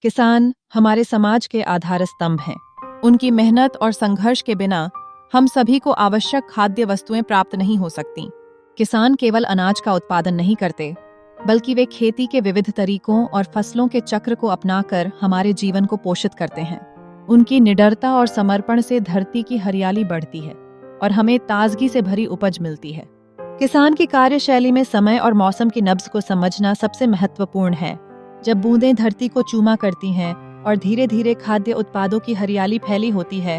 किसान हमारे समाज के आधार स्तंभ हैं। उनकी मेहनत और संघर्ष के बिना हम सभी को आवश्यक खाद्य वस्तुएं प्राप्त नहीं हो सकती। किसान केवल अनाज का उत्पादन नहीं करते, बल्कि वे खेती के विविध तरीकों और फसलों के चक्र को अपनाकर हमारे जीवन को पोषित करते हैं। उनकी निडरता और समर्पण से धरती की हरियाली बढ़ती है और हमें ताजगी से भरी उपज मिलती है। किसान की कार्यशैली में समय और मौसम की नब्ज को समझना सबसे महत्वपूर्ण है। जब बूंदें धरती को चूमा करती हैं और धीरे धीरे खाद्य उत्पादों की हरियाली फैली होती है,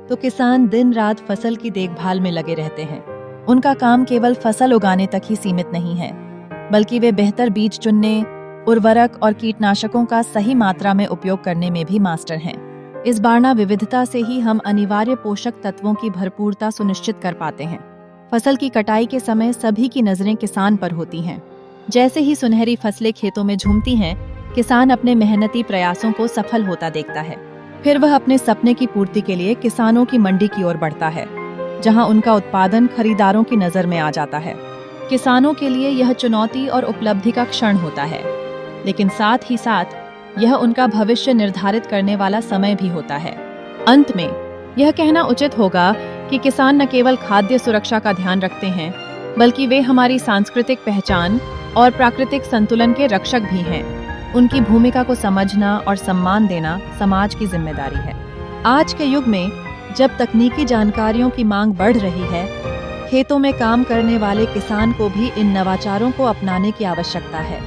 तो किसान दिन रात फसल की देखभाल में लगे रहते हैं। उनका काम केवल फसल उगाने तक ही सीमित नहीं है, बल्कि वे बेहतर बीज चुनने, उर्वरक और कीटनाशकों का सही मात्रा में उपयोग करने में भी मास्टर हैं। इस बारना विविधता से ही हम अनिवार्य पोषक तत्वों की भरपूरता सुनिश्चित कर पाते हैं। फसल की कटाई के समय सभी की नजरें किसान पर होती हैं। जैसे ही सुनहरी फसलें खेतों में झूमती हैं, किसान अपने मेहनती प्रयासों को सफल होता देखता है। फिर वह अपने सपने की पूर्ति के लिए किसानों की मंडी की ओर बढ़ता है, जहां उनका उत्पादन खरीदारों की नजर में आ जाता है। किसानों के लिए यह चुनौती और उपलब्धि का क्षण होता है, लेकिन साथ ही साथ यह उनका भविष्य निर्धारित करने वाला समय भी होता है। अंत में यह कहना उचित होगा कि किसान न केवल खाद्य सुरक्षा का ध्यान रखते हैं, बल्कि वे हमारी सांस्कृतिक पहचान और प्राकृतिक संतुलन के रक्षक भी हैं। उनकी भूमिका को समझना और सम्मान देना समाज की जिम्मेदारी है। आज के युग में जब तकनीकी जानकारियों की मांग बढ़ रही है, खेतों में काम करने वाले किसान को भी इन नवाचारों को अपनाने की आवश्यकता है।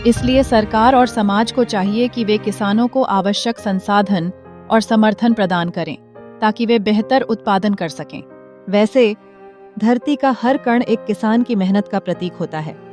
इसलिए सरकार और समाज को चाहिए कि वे किसानों को आवश्यक संसाधन और समर्थन प्रदान करें, ताकि वे बेहतर उत्पादन कर सकें। वैसे धरती का हर कण एक किसान की मेहनत का प्रतीक होता है।